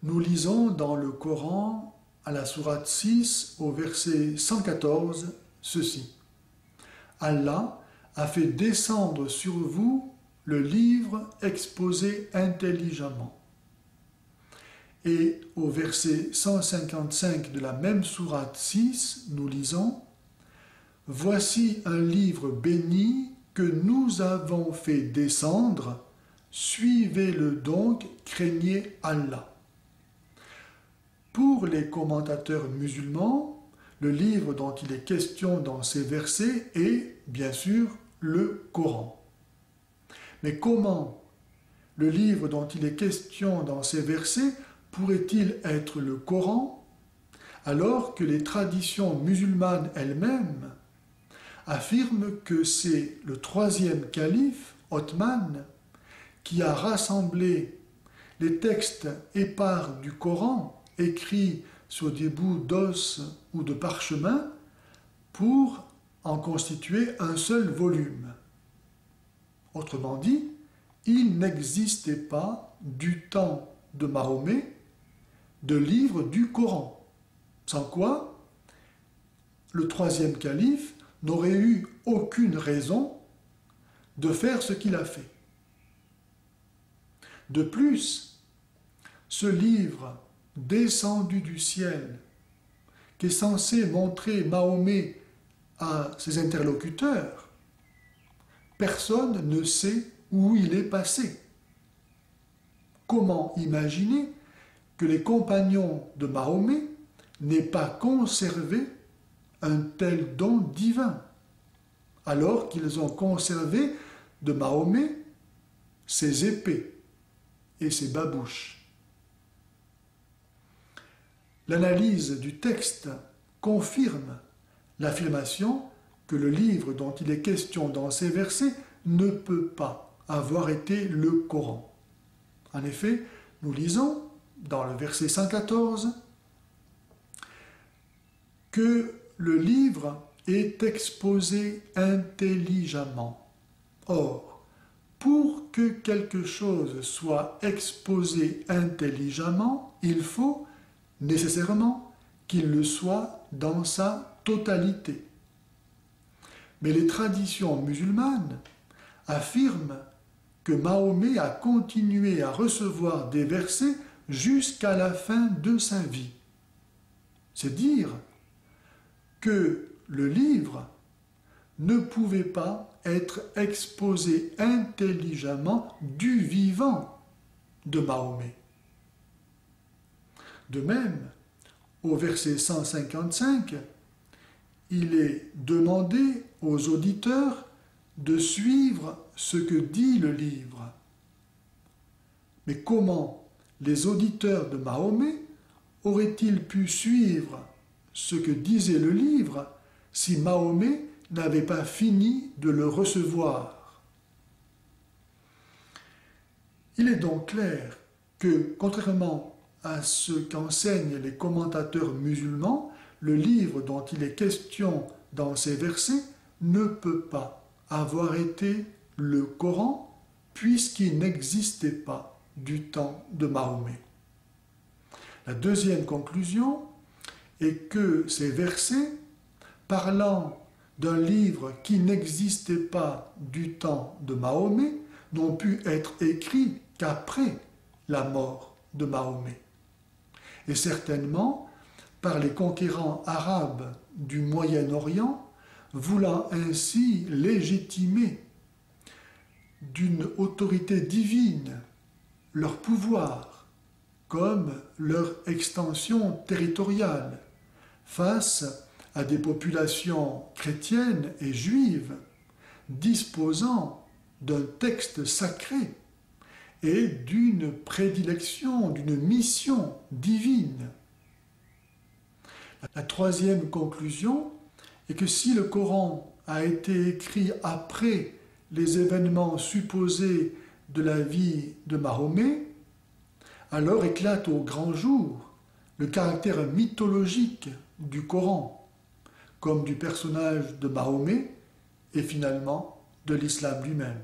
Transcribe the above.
Nous lisons dans le Coran, à la sourate 6, au verset 114, ceci. Allah a fait descendre sur vous le livre exposé intelligemment. Et au verset 155 de la même sourate 6, nous lisons « Voici un livre béni que nous avons fait descendre, suivez-le donc, craignez Allah. » Pour les commentateurs musulmans, le livre dont il est question dans ces versets est, bien sûr, le Coran. Mais comment le livre dont il est question dans ces versets pourrait-il être le Coran, alors que les traditions musulmanes elles-mêmes affirment que c'est le troisième calife, Othman, qui a rassemblé les textes épars du Coran écrits sur des bouts d'os ou de parchemin pour en constituer un seul volume. Autrement dit, il n'existait pas du temps de Mahomet de livre du Coran, sans quoi le troisième calife n'aurait eu aucune raison de faire ce qu'il a fait. De plus, ce livre descendu du ciel, qui est censé montrer Mahomet à ses interlocuteurs, personne ne sait où il est passé. Comment imaginer que les compagnons de Mahomet n'aient pas conservé un tel don divin, alors qu'ils ont conservé de Mahomet ses épées et ses babouches. L'analyse du texte confirme l'affirmation que le livre dont il est question dans ces versets ne peut pas avoir été le Coran. En effet, nous lisons dans le verset 114 que le livre est exposé intelligemment. Or, pour que quelque chose soit exposé intelligemment, il faut nécessairement qu'il le soit dans sa totalité. Mais les traditions musulmanes affirment que Mahomet a continué à recevoir des versets jusqu'à la fin de sa vie. C'est dire que le livre ne pouvait pas être exposé intelligemment du vivant de Mahomet. De même, au verset 155, il est demandé aux auditeurs de suivre ce que dit le livre. Mais comment les auditeurs de Mahomet auraient-ils pu suivre ce que disait le livre si Mahomet n'avait pas fini de le recevoir? Il est donc clair que, contrairement à ce qu'enseignent les commentateurs musulmans, le livre dont il est question dans ces versets ne peut pas avoir été le Coran puisqu'il n'existait pas du temps de Mahomet. La deuxième conclusion est que ces versets, parlant d'un livre qui n'existait pas du temps de Mahomet, n'ont pu être écrits qu'après la mort de Mahomet. Et certainement par les conquérants arabes du Moyen-Orient, voulant ainsi légitimer d'une autorité divine leur pouvoir comme leur extension territoriale face à des populations chrétiennes et juives disposant d'un texte sacré et d'une prédilection, d'une mission divine. La troisième conclusion est que si le Coran a été écrit après les événements supposés de la vie de Mahomet, alors éclate au grand jour le caractère mythologique du Coran, comme du personnage de Mahomet et finalement de l'islam lui-même.